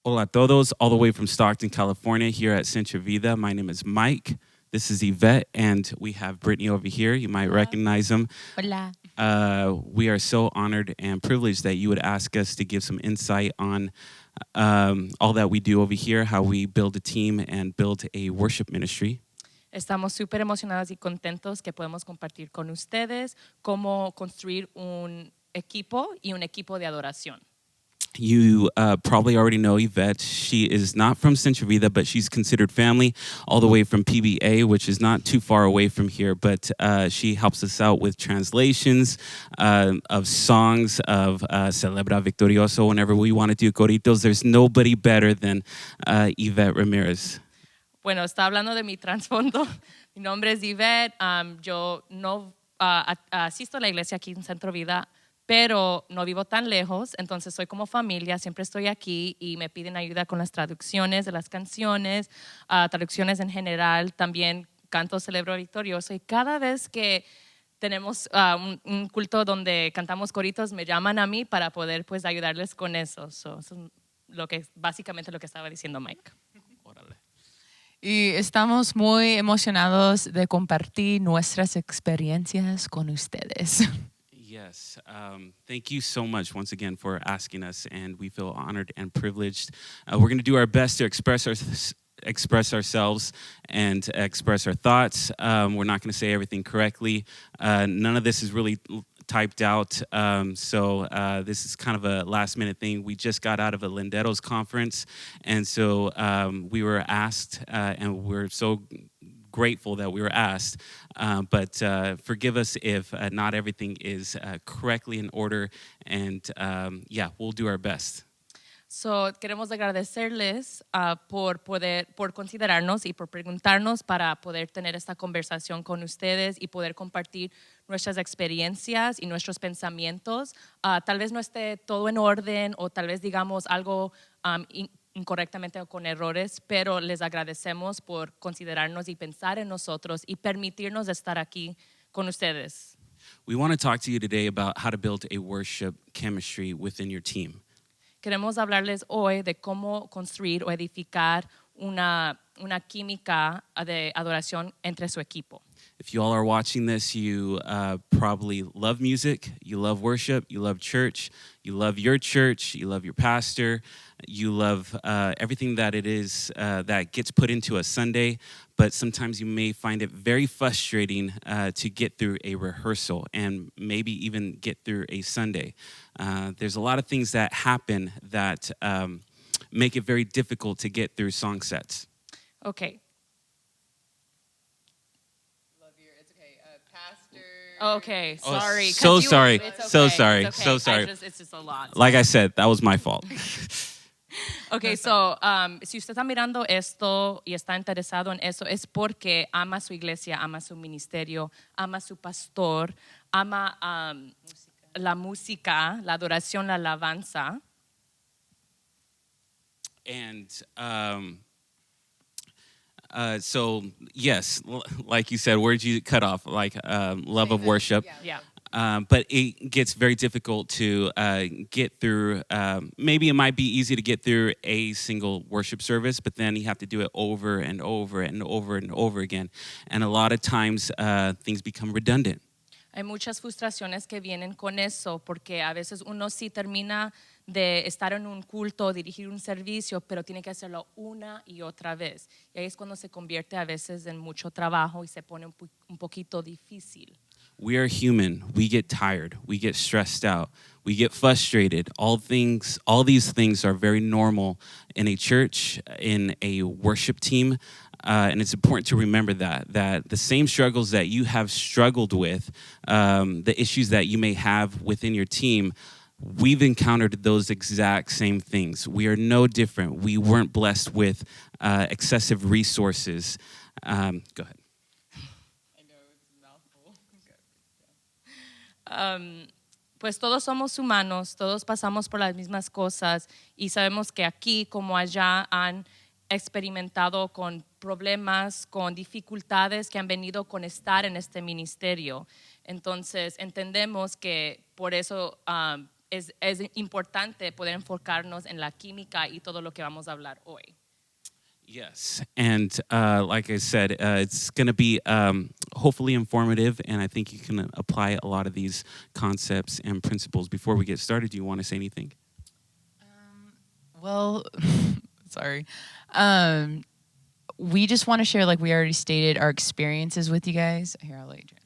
Hola a todos, all the way from Stockton, California, here at Centro Vida. My name is Mike. This is Yvette, and we have Brittany over here. You might recognize them. Hola. We are so honored and privileged that you would ask us to give some insight on all that we do over here, how we build a team and build a worship ministry. Estamos súper emocionados y contentos que podemos compartir con ustedes cómo construir un equipo y un equipo de adoración. You probably already know Yvette. She is not from Centro Vida, but she's considered family all the way from PBA, which is not too far away from here. But she helps us out with translations of songs of Celebra Victorioso. Whenever we want to do coritos, there's nobody better than Yvette Ramirez. Bueno, está hablando de mi trasfondo. Mi nombre es Yvette. Yo no asisto a la iglesia aquí en Centro Vida, pero no vivo tan lejos, entonces soy como familia, siempre estoy aquí y me piden ayuda con las traducciones de las canciones, traducciones en general, también canto Celebro Victorioso, y cada vez que tenemos un culto donde cantamos coritos, me llaman a mí para poder pues ayudarles con eso. Eso es básicamente lo que estaba diciendo Mike. Órale. Y estamos muy emocionados de compartir nuestras experiencias con ustedes. Yes, thank you so much once again for asking us, and we feel honored and privileged. We're going to do our best to express ourselves and express our thoughts. We're not going to say everything correctly. None of this is really typed out, so this is kind of a last-minute thing. We just got out of a Linderos conference, and so we were asked, and we're so grateful that we were asked, but forgive us if not everything is correctly in order, and we'll do our best. So, queremos agradecerles por considerarnos y por preguntarnos para poder tener esta conversación con ustedes y poder compartir nuestras experiencias y nuestros pensamientos. Tal vez no esté todo en orden o tal vez digamos algo incorrectamente o con errores, pero les agradecemos por considerarnos y pensar en nosotros y permitirnos estar aquí con ustedes. We want to talk to you today about how to build a worship chemistry within your team. Queremos hablarles hoy de cómo construir o edificar una química de adoración entre su equipo. If you all are watching this, you probably love music, you love worship, you love church, you love your church, you love your pastor, you love everything that it is that gets put into a Sunday, but sometimes you may find it very frustrating to get through a rehearsal and maybe even get through a Sunday. There's a lot of things that happen that make it very difficult to get through song sets. Okay. Okay, sorry. So sorry. It's okay. So sorry. It's okay. So sorry. It's just a lot. Like I said, that was my fault. Okay, so si usted está mirando esto y está interesado en eso, es porque ama su iglesia, ama su ministerio, ama su pastor, ama la música, la adoración, la alabanza. And so, yes, like you said, where'd you cut off? Like love of worship. Yeah. But it gets very difficult to get through. Maybe it might be easy to get through a single worship service, but then you have to do it over and over and over and over again. And a lot of times things become redundant. Hay muchas frustraciones que vienen con eso, porque a veces uno sí termina de estar en un culto, dirigir un servicio, pero tiene que hacerlo una y otra vez. Y ahí es cuando se convierte a veces en mucho trabajo y se pone un poquito difícil. We are human. We get tired. We get stressed out. We get frustrated. All these things are very normal in a church, in a worship team. And it's important to remember that the same struggles that you have struggled with, the issues that you may have within your team, we've encountered those exact same things. We are no different. We weren't blessed with excessive resources. Go ahead. Pues todos somos humanos, todos pasamos por las mismas cosas y sabemos que aquí como allá han experimentado con problemas, con dificultades que han venido con estar en este ministerio. Entonces entendemos que por eso es importante poder enfocarnos en la química y todo lo que vamos a hablar hoy. Yes, and like I said, it's going to be hopefully informative, and I think you can apply a lot of these concepts and principles. Before we get started, do you want to say anything? Well, sorry. We just want to share, like we already stated, our experiences with you guys. Here, I'll let you translate.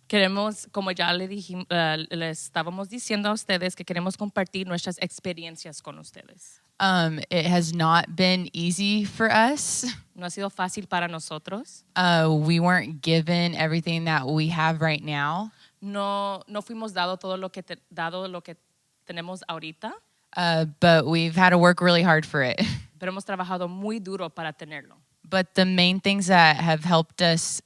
Queremos, como ya le estábamos diciendo a ustedes, que queremos compartir nuestras experiencias con ustedes. It has not been easy for us. No ha sido fácil para nosotros. We weren't given everything that we have right now. No fuimos dado todo lo que tenemos ahorita. But we've had to work really hard for it. Pero hemos trabajado muy duro para tenerlo. But the main things that have helped us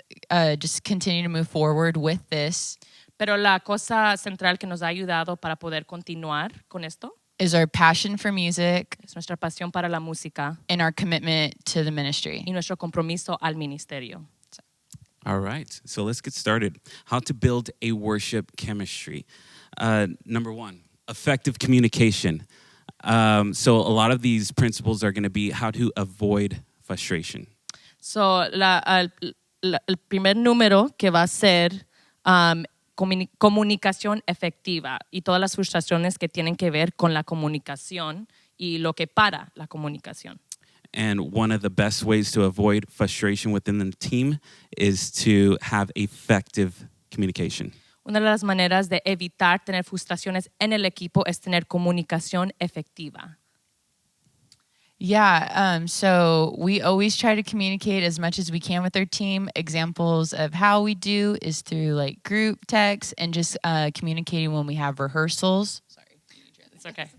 just continue to move forward with this Pero la cosa central que nos ha ayudado para poder continuar con esto is our passion for music es nuestra pasión para la música and our commitment to the ministry. y nuestro compromiso al ministerio. All right, so let's get started. How to build a worship chemistry. Number one, effective communication. So a lot of these principles are going to be how to avoid frustration. So, el primer número que va a ser comunicación efectiva y todas las frustraciones que tienen que ver con la comunicación y lo que para la comunicación. And one of the best ways to avoid frustration within the team is to have effective communication. Una de las maneras de evitar tener frustraciones en el equipo es tener comunicación efectiva. Yeah, so we always try to communicate as much as we can with our team. Examples of how we do is through like group texts and just communicating when we have rehearsals. Sorry. It's okay.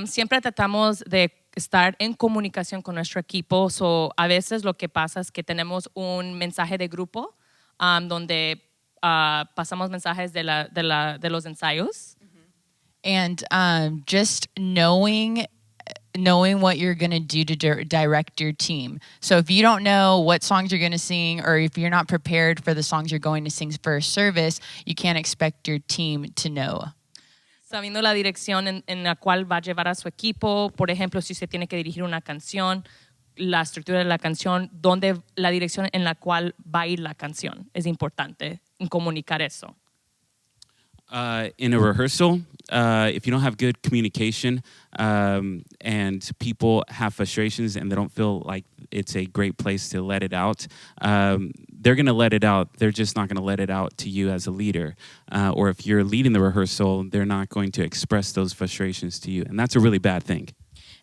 Siempre tratamos de estar en comunicación con nuestro equipo. So, a veces lo que pasa es que tenemos un mensaje de grupo donde pasamos mensajes de los ensayos. And just knowing what you're going to do to direct your team. So if you don't know what songs you're going to sing, or if you're not prepared for the songs you're going to sing for a service, you can't expect your team to know. Sabiendo la dirección en la cual va a llevar a su equipo, por ejemplo, si usted tiene que dirigir una canción, la estructura de la canción, la dirección en la cual va a ir la canción. Es importante comunicar eso. In a rehearsal, if you don't have good communication and people have frustrations and they don't feel like it's a great place to let it out, they're going to let it out. They're just not going to let it out to you as a leader. Or if you're leading the rehearsal, they're not going to express those frustrations to you. And that's a really bad thing.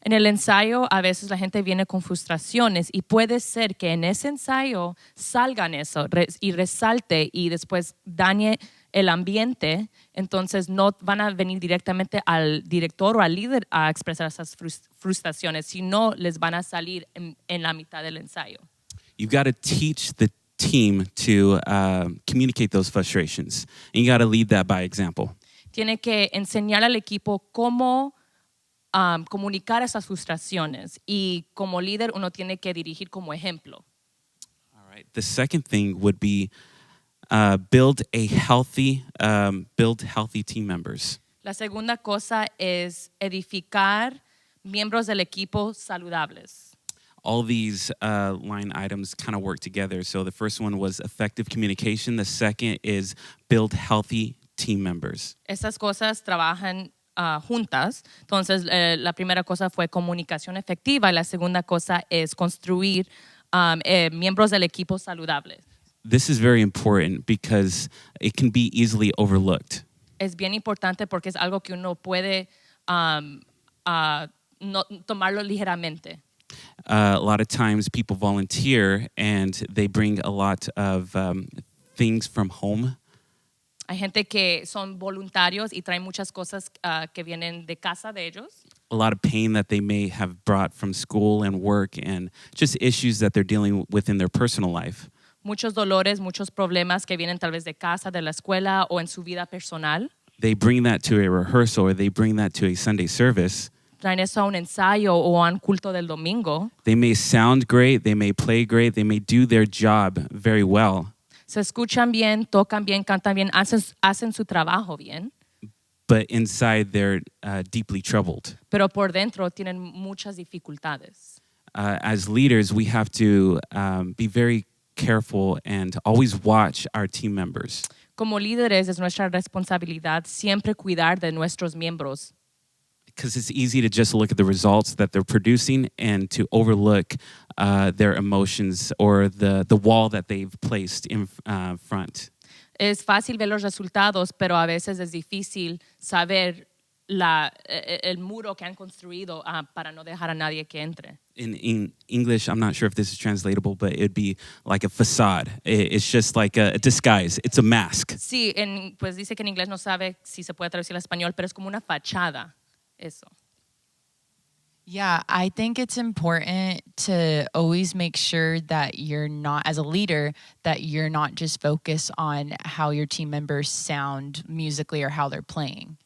En el ensayo, a veces la gente viene con frustraciones y puede ser que en ese ensayo salgan eso y resalte y después dañe el ambiente. Entonces no van a venir directamente al director o al líder a expresar esas frustraciones, sino les van a salir en la mitad del ensayo. You've got to teach the team to communicate those frustrations. And you got to lead that by example. Tiene que enseñar al equipo cómo comunicar esas frustraciones y como líder uno tiene que dirigir como ejemplo. All right. The second thing would be build healthy team members. La segunda cosa es edificar miembros del equipo saludables. All these line items kind of work together. So the first one was effective communication. The second is build healthy team members. Esas cosas trabajan juntas. Entonces, la primera cosa fue comunicación efectiva y la segunda cosa es construir miembros del equipo saludables. This is very important because it can be easily overlooked. Es bien importante porque es algo que uno puede no tomarlo ligeramente. A lot of times people volunteer and they bring a lot of things from home. Hay gente que son voluntarios y traen muchas cosas que vienen de casa de ellos. A lot of pain that they may have brought from school and work and just issues that they're dealing with in their personal life. Muchos dolores, muchos problemas que vienen tal vez de casa, de la escuela o en su vida personal. They bring that to a rehearsal or they bring that to a Sunday service. Traen eso a un ensayo o a un culto del domingo. They may sound great, they may play great, they may do their job very well. Se escuchan bien, tocan bien, cantan bien, hacen su trabajo bien. but inside they're deeply troubled. pero por dentro tienen muchas dificultades. As leaders, we have to be very careful and always watch our team members. Como líderes es nuestra responsabilidad siempre cuidar de nuestros miembros. Because it's easy to just look at the results that they're producing and to overlook their emotions or the wall that they've placed in front. Es fácil ver los resultados, pero a veces es difícil saber el muro que han construido para no dejar a nadie que entre. In English, I'm not sure if this is translatable, but it'd be like a facade. It's just like a disguise. It's a mask. Sí, pues dice que en inglés no sabe si se puede traducir al español, pero es como una fachada. Eso. Yeah, I think it's important to always make sure that you're not, as a leader, that you're not just focused on how your team members sound musically or how they're playing.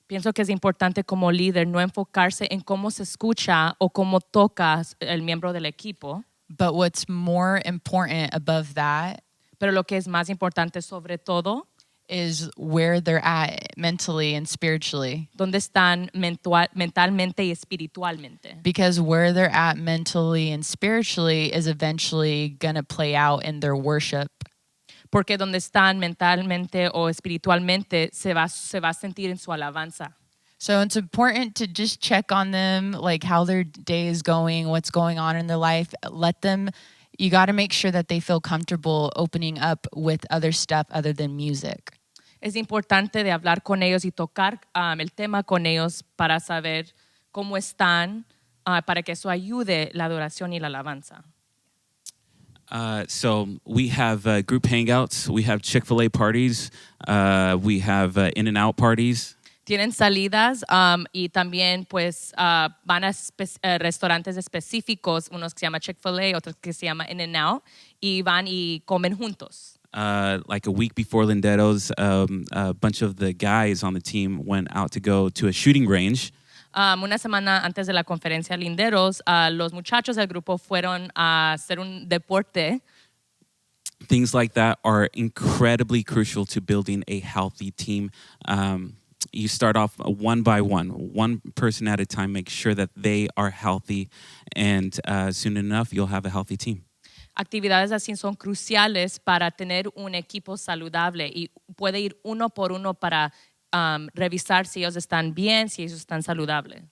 Pienso que es importante como líder no enfocarse en cómo se escucha o cómo toca el miembro del equipo. But what's more important above that Pero lo que es más importante sobre todo, is where they're at mentally and spiritually. dónde están mentalmente y espiritualmente. Because where they're at mentally and spiritually is eventually going to play out in their worship. Porque donde están mentalmente o espiritualmente se va a sentir en su alabanza. So it's important to just check on them, like how their day is going, what's going on in their life. You got to make sure that they feel comfortable opening up with other stuff other than music. Es importante de hablar con ellos y tocar el tema con ellos para saber cómo están, para que eso ayude la adoración y la alabanza. So we have group hangouts, we have Chick-fil-A parties, we have In-N-Out parties. Tienen salidas y también pues van a restaurantes específicos, unos que se llama Chick-fil-A, otros que se llama In-N-Out, y van y comen juntos. Like a week before Linderos, a bunch of the guys on the team went out to go to a shooting range. Una semana antes de la conferencia Linderos, los muchachos del grupo fueron a hacer un deporte. Things like that are incredibly crucial to building a healthy team. You start off one by one person at a time, make sure that they are healthy, and soon enough, you'll have a healthy team. Actividades así son cruciales para tener un equipo saludable y puede ir uno por uno para revisar si ellos están bien, si ellos están saludables.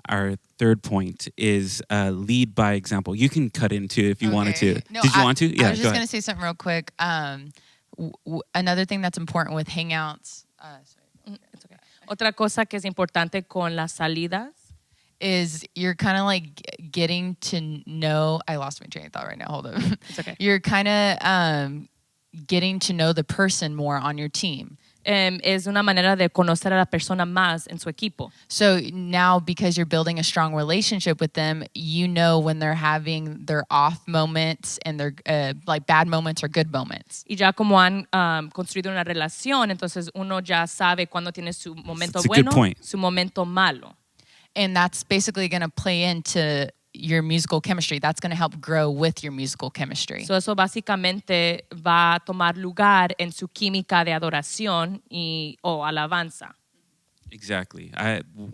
Our third point is lead by example. You can cut into if you wanted to. No, Did you want to? Yeah, I was go just going ahead. to say something real quick. Another thing that's important with hangouts, It's okay. Otra cosa que es importante con las salidas is you're kind of like getting to know. I lost my train of thought right now. Hold on. It's okay. You're kind of getting to know the person more on your team. Es una manera de conocer a la persona más en su equipo. So now, because you're building a strong relationship with them, you know when they're having their off moments and their like bad moments or good moments. Y ya como han construido una relación, entonces uno ya sabe cuándo tiene su momento That's a good bueno, point. su momento malo. And that's basically going to play into your musical chemistry. That's going to help grow with your musical chemistry. So eso básicamente va a tomar lugar en su química de adoración o alabanza. Exactly.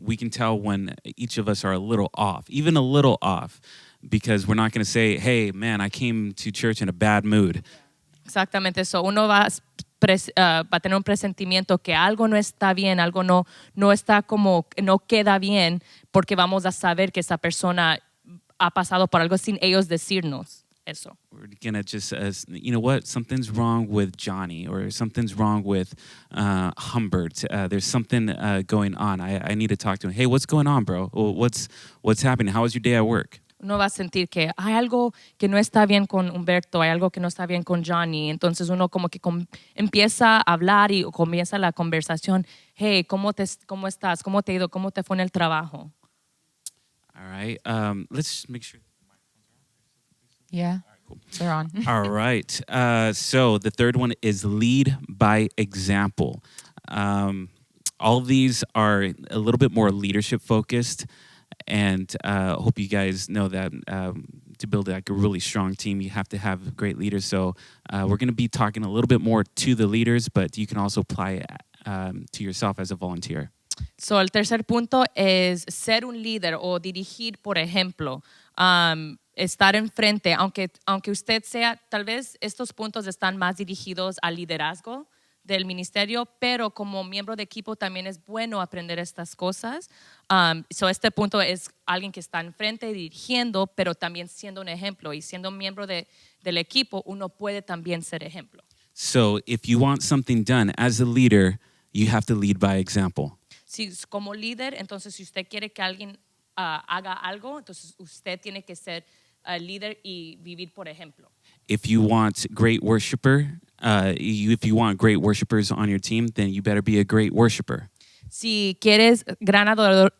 We can tell when each of us are a little off, even a little off, because we're not going to say, hey, man, I came to church in a bad mood. Exactamente eso. Uno va a tener un presentimiento que algo no está bien, algo no está como, no queda bien, porque vamos a saber que esa persona ha pasado por algo sin ellos decirnos eso. We're going to just, you know what, something's wrong with Johnny or something's wrong with Humbert. There's something going on. I need to talk to him. Hey, what's going on, bro? What's happening? How was your day at work? Uno va a sentir que hay algo que no está bien con Humberto, hay algo que no está bien con Johnny. Entonces uno como que empieza a hablar y comienza la conversación. Hey, ¿cómo estás? ¿Cómo te ha ido? ¿Cómo te fue en el trabajo? All right. Let's just make sure. Yeah, they're on. All right. So the third one is lead by example. All of these are a little bit more leadership focused, and I hope you guys know that to build like a really strong team, you have to have great leaders. So we're going to be talking a little bit more to the leaders, but you can also apply it to yourself as a volunteer. So, el tercer punto es ser un líder o dirigir, por ejemplo. Estar enfrente, aunque usted sea, tal vez estos puntos están más dirigidos al liderazgo del ministerio, pero como miembro de equipo también es bueno aprender estas cosas. Este punto es alguien que está enfrente dirigiendo, pero también siendo un ejemplo. Y siendo miembro del equipo, uno puede también ser ejemplo. So if you want something done as a leader, you have to lead by example. Si como líder, entonces si usted quiere que alguien haga algo, entonces usted tiene que ser líder y vivir por ejemplo. If you want great if you want great worshipers on your team, then you better be a great worshiper. Si quieres gran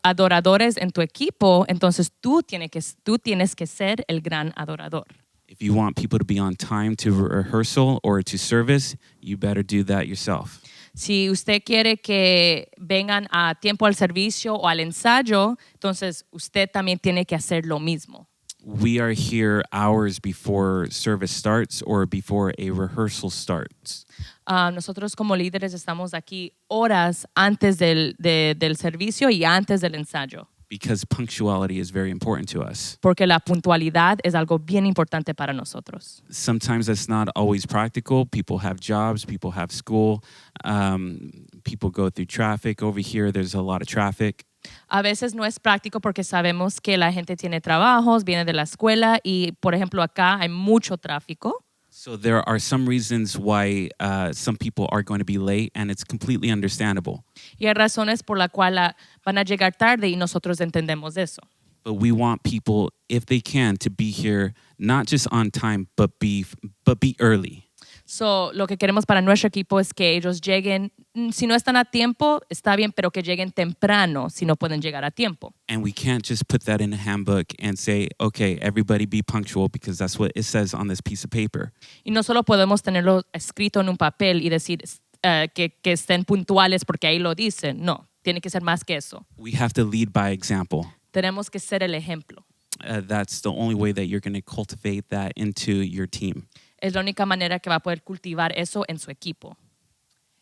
adoradores en tu equipo, entonces tú tienes que ser el gran adorador. If you want people to be on time to rehearsal or to service, you better do that yourself. Si usted quiere que vengan a tiempo al servicio o al ensayo, entonces usted también tiene que hacer lo mismo. We are here hours before service starts or before a rehearsal starts. Nosotros como líderes estamos aquí horas antes del servicio y antes del ensayo. Because punctuality is very important to us. Porque la puntualidad es algo bien importante para nosotros. Sometimes that's not always practical. People have jobs, people have school, people go through traffic. Over here, there's a lot of traffic. A veces no es práctico porque sabemos que la gente tiene trabajos, viene de la escuela y, por ejemplo, acá hay mucho tráfico. So there are some reasons why some people are going to be late, and it's completely understandable. Y hay razones por las cuales van a llegar tarde y nosotros entendemos eso. But we want people, if they can, to be here not just on time, but be early. So, lo que queremos para nuestro equipo es que ellos lleguen, si no están a tiempo, está bien, pero que lleguen temprano si no pueden llegar a tiempo. And we can't just put that in a handbook and say, okay, everybody be punctual because that's what it says on this piece of paper. Y no solo podemos tenerlo escrito en un papel y decir que estén puntuales porque ahí lo dicen. No, tiene que ser más que eso. We have to lead by example. Tenemos que ser el ejemplo. That's the only way that you're going to cultivate that into your team. Es la única manera que va a poder cultivar eso en su equipo.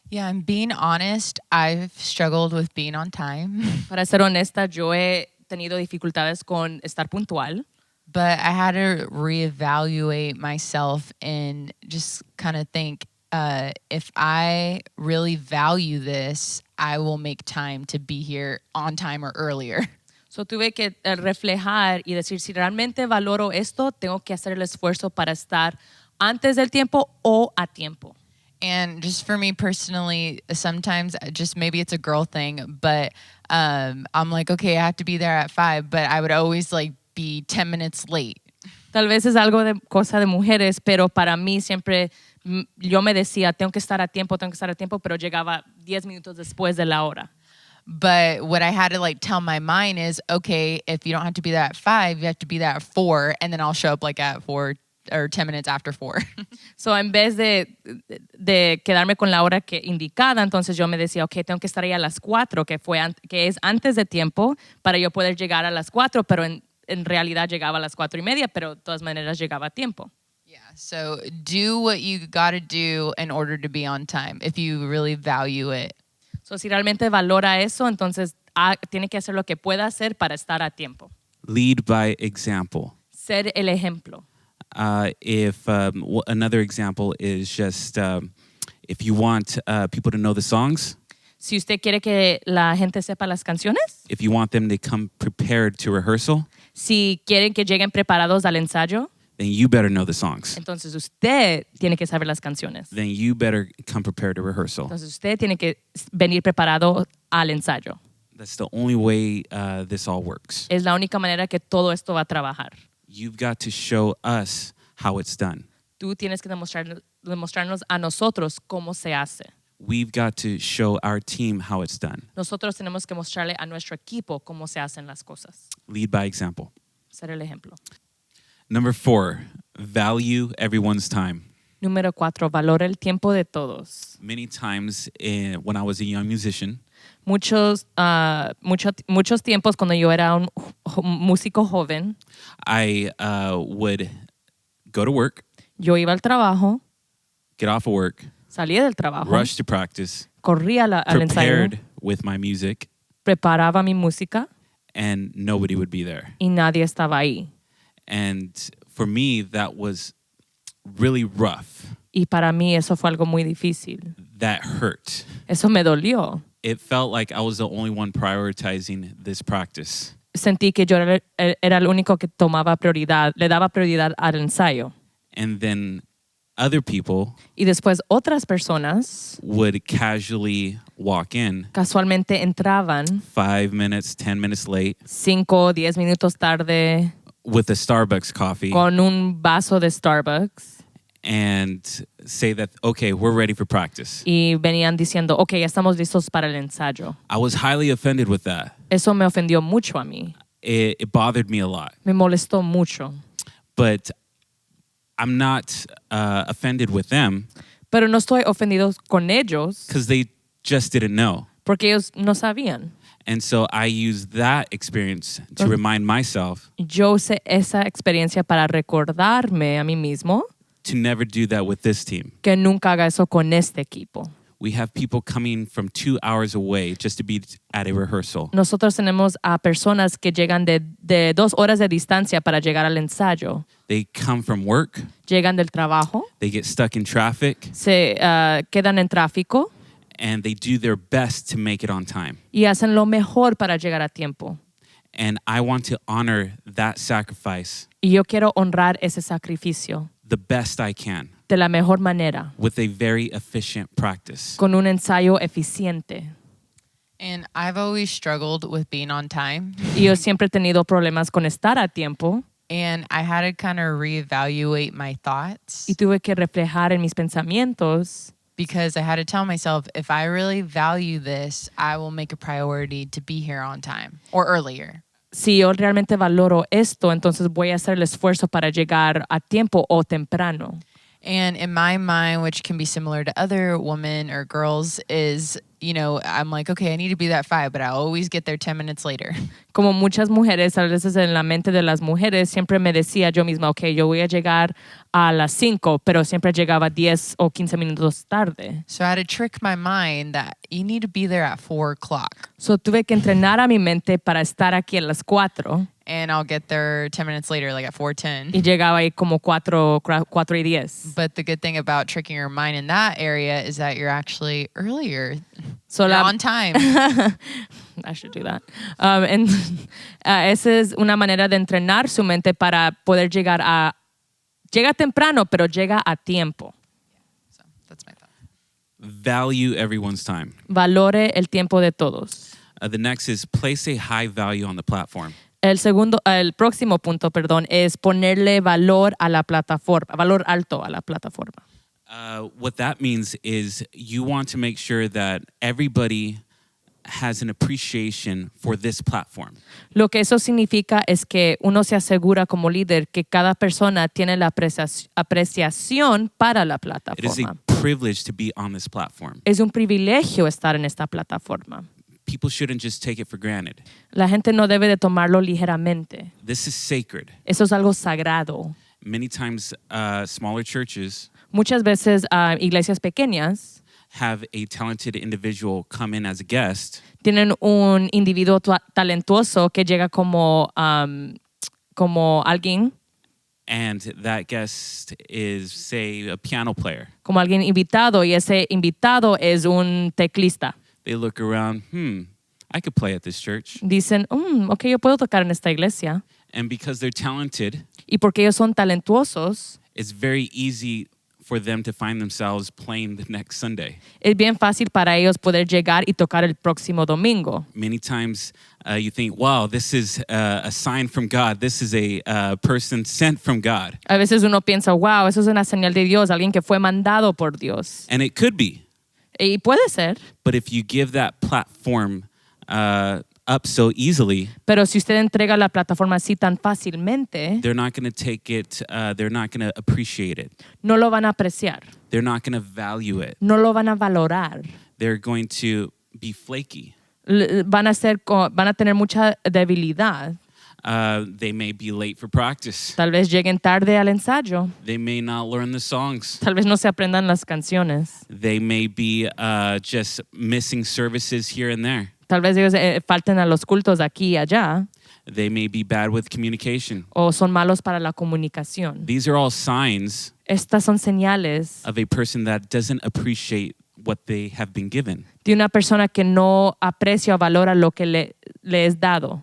Yeah, and being honest, I've struggled with being on time. Para ser honesta, yo he tenido dificultades con estar puntual. But I had to reevaluate myself and just kind of think, if I really value this, I will make time to be here on time or earlier. So tuve que reflejar y decir, si realmente valoro esto, tengo que hacer el esfuerzo para estar antes del tiempo o a tiempo. And just for me personally, sometimes just maybe it's a girl thing, but I'm like, okay, I have to be there at 5, but I would always like be 10 minutes late. Tal vez es algo de cosa de mujeres, pero para mí siempre yo me decía, tengo que estar a tiempo, pero llegaba 10 minutos después de la hora. But what I had to like tell my mind is, okay, if you don't have to be there at 5, you have to be there at 4, and then I'll show up like at 4 or 10 minutes after 4. So en vez de quedarme con la hora indicada, entonces yo me decía, okay, tengo que estar ahí a las 4, que es antes de tiempo, para yo poder llegar a las 4, pero en realidad llegaba a las 4:30, pero de todas maneras llegaba a tiempo. Yeah, so do what you got to do in order to be on time, if you really value it. So si realmente valora eso, entonces tiene que hacer lo que pueda hacer para estar a tiempo. Lead by example. Ser el ejemplo. If another example is just if you want people to know the songs, Si usted quiere que la gente sepa las canciones, if you want them to come prepared to rehearsal, si quieren que lleguen preparados al ensayo, then you better know the songs. entonces usted tiene que saber las canciones. Then you better come prepared to rehearsal. Entonces usted tiene que venir preparado al ensayo. That's the only way this all works. Es la única manera que todo esto va a trabajar. You've got to show us how it's done. Tú tienes que demostrarnos a nosotros cómo se hace. We've got to show our team how it's done. Nosotros tenemos que mostrarle a nuestro equipo cómo se hacen las cosas. Lead by example. Ser el ejemplo. Number 4, value everyone's time. Número 4, valora el tiempo de todos. Many times when I was a young musician, Muchos tiempos cuando yo era un músico joven, I would go to work, yo iba al trabajo, get off of work, salía del trabajo, rush to practice, corría al ensayo, prepared with my music, preparaba mi música and nobody would be there. y nadie estaba ahí. And for me, that was really rough. Y para mí eso fue algo muy difícil. That hurt. Eso me dolió. It felt like I was the only one prioritizing this practice. Sentí que yo era el único que tomaba prioridad, le daba prioridad al ensayo. And then other people Y después otras personas would casually walk in casualmente entraban 5 minutes, 10 minutes late 5, 10 minutos tarde with a Starbucks coffee con un vaso de Starbucks and say that, okay, we're ready for practice. y venían diciendo, ok, ya estamos listos para el ensayo. I was highly offended with that. Eso me ofendió mucho a mí. It bothered me a lot. Me molestó mucho. But I'm not offended with them Pero no estoy ofendido con ellos because they just didn't know. porque ellos no sabían. And so I used that experience to remind myself Yo usé esa experiencia para recordarme a mí mismo to never do that with this team. que nunca haga eso con este equipo. We have people coming from 2 hours away just to be at a rehearsal. Nosotros tenemos a personas que llegan de 2 horas de distancia para llegar al ensayo. They come from work, Llegan del trabajo, they get stuck in traffic, se quedan en tráfico and they do their best to make it on time. y hacen lo mejor para llegar a tiempo. And I want to honor that sacrifice Y yo quiero honrar ese sacrificio the best I can de la mejor manera, with a very efficient practice. con un ensayo eficiente. And I've always struggled with being on time. Y yo siempre he tenido problemas con estar a tiempo And I had to kind of reevaluate my thoughts y tuve que reflejar en mis pensamientos because I had to tell myself, if I really value this, I will make a priority to be here on time or earlier. si yo realmente valoro esto, entonces voy a hacer el esfuerzo para llegar a tiempo o temprano. And in my mind, which can be similar to other women or girls, is, you know, I'm like, okay, I need to be there at 5, but I always get there 10 minutes later. Como muchas mujeres, a veces en la mente de las mujeres, siempre me decía yo misma, ok, yo voy a llegar a las 5, pero siempre llegaba 10 o 15 minutos tarde. So I had to trick my mind that you need to be there at 4 o'clock. So tuve que entrenar a mi mente para estar aquí a las 4 And I'll get there 10 minutes later, like at 4:10. y llegaba ahí como 4:10. But the good thing about tricking your mind in that area is that you're actually earlier. So You're la- on time. I should do that. Esa es una manera de entrenar su mente para poder llega temprano, pero llega a tiempo. So that's my thought. Value everyone's time. Valore el tiempo de todos. The next is place a high value on the platform. El próximo punto, es ponerle valor a la plataforma, valor alto a la plataforma. What that means is you want to make sure that everybody has an appreciation for this platform. Lo que eso significa es que uno se asegura como líder que cada persona tiene la apreciación para la It is a plataforma. privilege to be on this platform. Es un privilegio estar en esta plataforma. People shouldn't just take it for granted. La gente no debe de tomarlo ligeramente. This is sacred. Eso es algo sagrado. Many times, smaller churches Muchas veces iglesias pequeñas have a talented individual come in as a guest, tienen un individuo talentuoso que llega como alguien, and that guest is, say, a piano player. como alguien invitado, y ese invitado es un teclista. They look around, I could play at this church. Dicen, ok, yo puedo tocar en esta iglesia. And because they're talented, Y porque ellos son talentuosos, it's very easy for them to find themselves playing the next Sunday. es bien fácil para ellos poder llegar y tocar el próximo domingo. Many times you think, wow, this is a sign from God. This is a person sent from God. A veces uno piensa, wow, eso es una señal de Dios, alguien que fue mandado por Dios. And it could be. Y puede ser, But if you give that platform up so easily, pero si usted entrega la plataforma así tan fácilmente, they're not going to take it, they're not going to appreciate it. no lo van a apreciar, They're not going to value it. no lo van a valorar. They're going to be flaky. Van a tener mucha debilidad. They may be late for practice. Tal vez lleguen tarde al ensayo. They may not learn the songs. Tal vez no se aprendan las canciones. They may be just missing services here and there. Tal vez ellos falten a los cultos aquí y allá. They may be bad with communication. O son malos para la comunicación. These are all signs Estas son señales of a person that doesn't appreciate what they have been given. de una persona que no aprecia o valora lo que le es dado.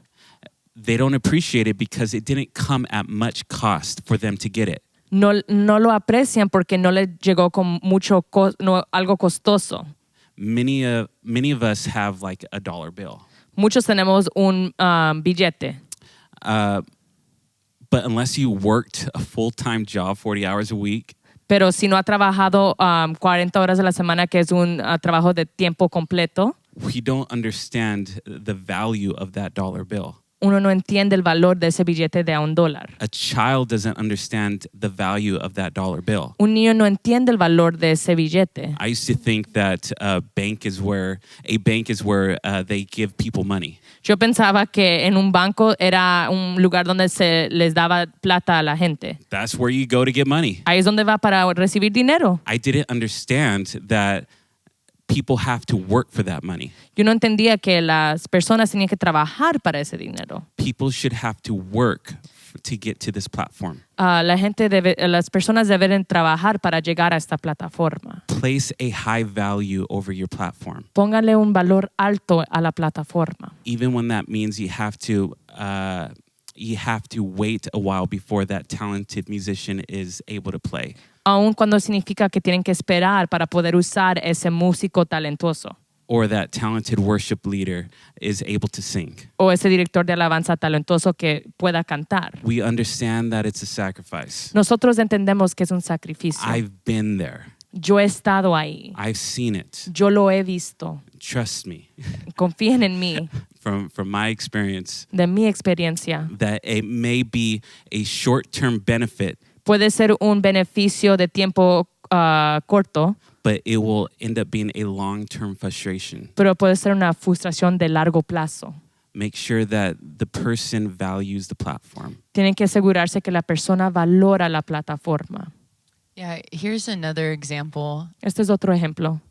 They don't appreciate it because it didn't come at much cost for them to get it. No lo aprecian porque no le llegó con mucho algo costoso. Many of us have like a dollar bill. Muchos tenemos un billete. But unless you worked a full-time job, 40 hours a week, Pero si no ha trabajado 40 horas a la semana, que es un trabajo de tiempo completo, we don't understand the value of that dollar bill. uno no entiende el valor de ese billete de $1. A child doesn't understand the value of that dollar bill. Un niño no entiende el valor de ese billete. I used to think that a bank is where they give people money. Yo pensaba que en un banco era un lugar donde se les daba plata a la gente. That's where you go to get money. Ahí es donde va para recibir dinero. I didn't understand that people have to work for that money. Yo no entendía que las personas tenían que trabajar para ese dinero. People should have to work to get to this platform. Las personas deben trabajar para llegar a esta plataforma. Place a high value over your platform. Póngale un valor alto a la plataforma. Even when that means you have to wait a while before that talented musician is able to play. Aun cuando significa que tienen que esperar para poder usar ese músico talentoso. Or that talented worship leader is able to sing. O ese director de alabanza talentoso que pueda cantar. We understand that it's a sacrifice. Nosotros entendemos que es un sacrificio. I've been there. Yo he estado ahí. I've seen it. Yo lo he visto. Trust me. Confíen en mí. From my experience, De mi experiencia. that it may be a short-term benefit, Puede ser un beneficio de tiempo corto, but it will end up being a long-term frustration. pero puede ser una frustración de largo plazo. Make sure that the person values the platform. Tienen que asegurarse que la persona valora la plataforma. Yeah, here's another example. Este es otro ejemplo.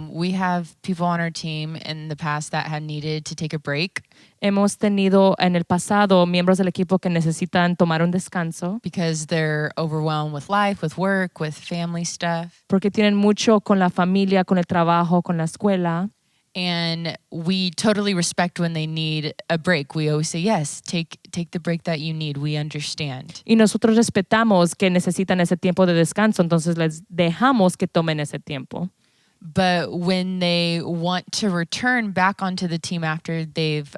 We have people on our team in the past that have needed to take a break Hemos tenido en el pasado miembros del equipo que necesitan tomar un descanso because they're overwhelmed with life, with work, with family stuff. porque tienen mucho con la familia, con el trabajo, con la escuela. And we totally respect when they need a break. We always say, yes, take the break that you need. We understand. Y nosotros respetamos que necesitan ese tiempo de descanso, entonces les dejamos que tomen ese tiempo. But when they want to return back onto the team after they've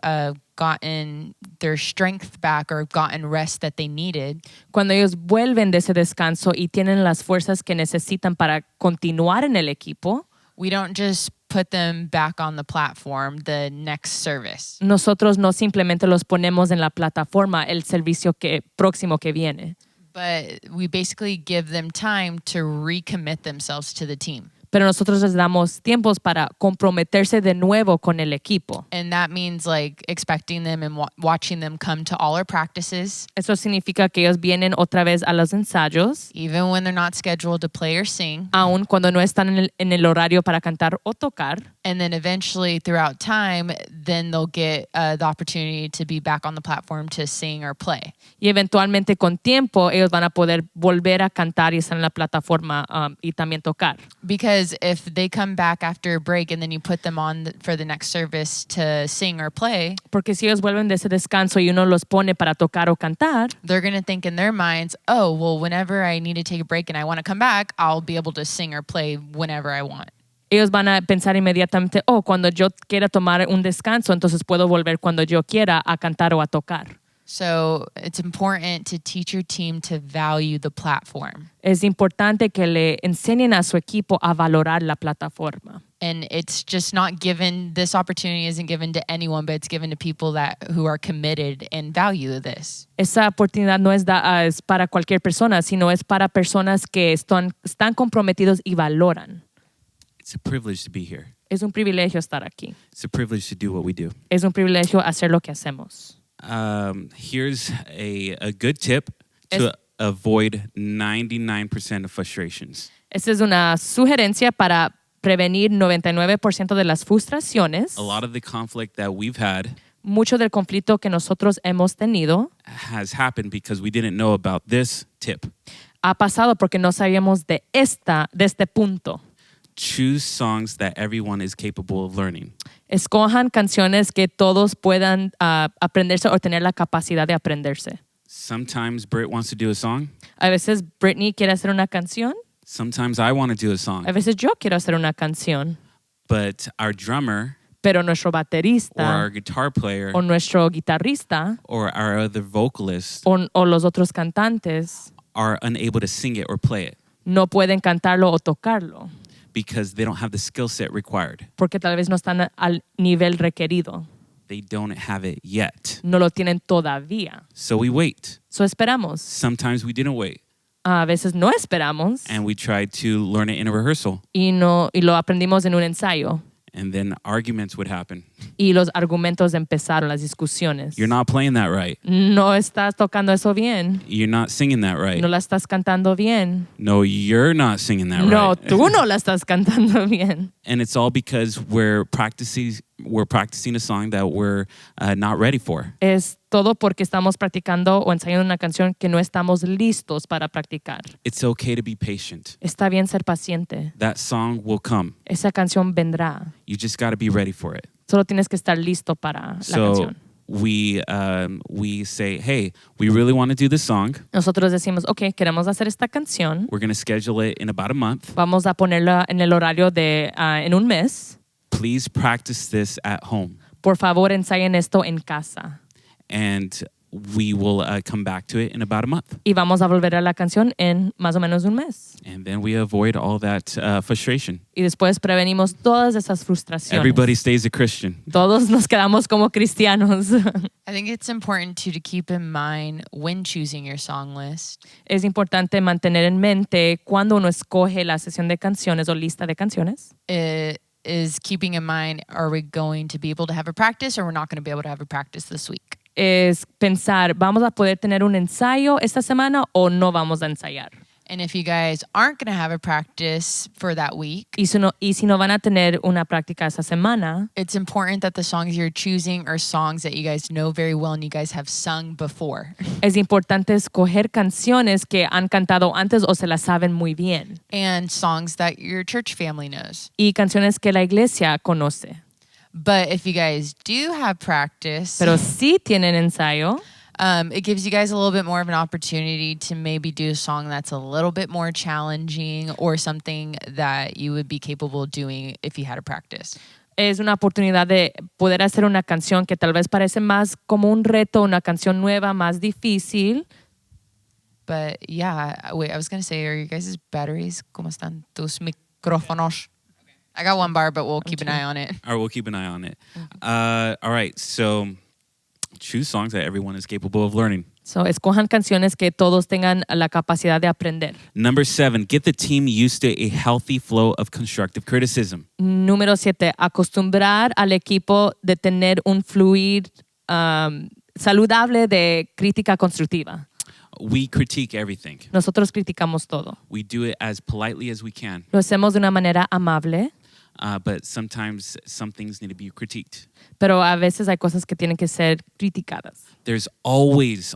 gotten their strength back or gotten rest that they needed, Cuando ellos vuelven de ese descanso y tienen las fuerzas que necesitan para continuar en el equipo, we don't just put them back on the platform the next service. nosotros no simplemente los ponemos en la plataforma el servicio próximo que viene, But we basically give them time to recommit themselves to the team. pero nosotros les damos tiempos para comprometerse de nuevo con el equipo. And that means like expecting them and watching them come to all our practices, Eso significa que ellos vienen otra vez a los ensayos, even when they're not scheduled to play or sing. aun cuando no están en el horario para cantar o tocar. And then eventually throughout time, then they'll get the opportunity to be back on the platform to sing or play. Y eventualmente con tiempo ellos van a poder volver a cantar y estar en la plataforma y también tocar. Because if they come back after a break and then you put them on for the next service to sing or play, Porque si ellos vuelven de ese descanso y uno los pone para tocar o cantar, they're going to think in their minds, oh, well, whenever I need to take a break and I want to come back, I'll be able to sing or play whenever I want. ellos van a pensar inmediatamente, cuando yo quiera tomar un descanso, entonces puedo volver cuando yo quiera a cantar o a tocar. So it's important to teach your team to value the platform. Es importante que le enseñen a su equipo a valorar la plataforma. And it's just not given, this opportunity isn't given to anyone, but it's given to people who are committed and value this. Esa oportunidad no es para cualquier persona, sino es para personas que están comprometidos y valoran. It's a privilege to be here. Es un privilegio estar aquí. It's a privilege to do what we do. Es un privilegio hacer lo que hacemos. Here's a good tip to avoid 99% of frustrations. Esta es una sugerencia para prevenir 99% de las frustraciones, a lot of the conflict that we've had mucho del conflicto que nosotros hemos tenido, has happened because we didn't know about this tip. ha pasado porque no sabíamos de este punto. Choose songs that everyone is capable of learning. Escojan canciones que todos puedan aprenderse o tener la capacidad de aprenderse. Sometimes Britt wants to do a song. A veces Brittany quiere hacer una canción. Sometimes I want to do a song. A veces yo quiero hacer una canción. But our drummer Pero nuestro or baterista our guitar player o nuestro guitarrista or our other vocalists o los otros cantantes are unable to sing it or play it no pueden cantarlo o tocarlo because they don't have the skill set required. porque tal vez no están al nivel requerido. They don't have it yet. No lo tienen todavía. So we wait. So esperamos. Sometimes we didn't wait A veces no esperamos and we tried to learn it in a rehearsal. y lo aprendimos en un ensayo. And then arguments would happen. Y los argumentos empezaron, las discusiones. You're not playing that right. No estás tocando eso bien. You're not singing that right. No la estás cantando bien. No, you're not singing that No, right. tú no la estás cantando bien. And it's all because we're practicing a song that we're not ready for. Es todo porque estamos practicando o ensayando una canción que no estamos listos para practicar. It's okay to be patient. Está bien ser paciente. That song will come. Esa canción vendrá. You just got to be ready for it. Solo tienes que estar listo para la So canción. we say, hey, we really want to do this song. Nosotros decimos, ok, queremos hacer esta canción. We're going to schedule it in about a month. Vamos a ponerla en el horario de en un mes. Please practice this at home. Por favor, ensayen esto en casa. And we will come back to it in about a month. Y vamos a volver a la canción en más o menos un mes. And then we avoid all that frustration. Y después prevenimos todas esas frustraciones. Everybody stays a Christian. Todos nos quedamos como cristianos. I think it's important too to keep in mind when choosing your song list. Es importante mantener en mente cuando uno escoge la sesión de canciones o lista de canciones. It is keeping in mind, are we going to be able to have a practice or we're not going to be able to have a practice this week? Es pensar, ¿vamos a poder tener un ensayo esta semana o no vamos a ensayar? And if you guys aren't going to have a practice for that week, Y si no van a tener una práctica esa semana, it's important that the songs you're choosing are songs that you guys know very well and you guys have sung before. es importante escoger canciones que han cantado antes o se las saben muy bien. And songs that your church family knows. Y canciones que la iglesia conoce. But if you guys do have practice, Pero si tienen ensayo, it gives you guys a little bit more of an opportunity to maybe do a song that's a little bit more challenging or something that you would be capable of doing if you had a practice. es una oportunidad de poder hacer una canción que tal vez parece más como un reto, una canción nueva, más difícil. But yeah, wait, I was going to say, are you guys' batteries? ¿Cómo están tus micrófonos? I got one bar, but we'll keep an eye on it. Or we'll keep an eye on it. All right, so choose songs that everyone is capable of learning. So, escojan canciones que todos tengan la capacidad de aprender. Number 7, get the team used to a healthy flow of constructive criticism. Número 7, acostumbrar al equipo de tener un fluir saludable de crítica constructiva. We critique everything. Nosotros criticamos todo. We do it as politely as we can, Lo hacemos de una manera amable, but sometimes some things need to be critiqued. pero a veces hay cosas que tienen que ser criticadas. There's always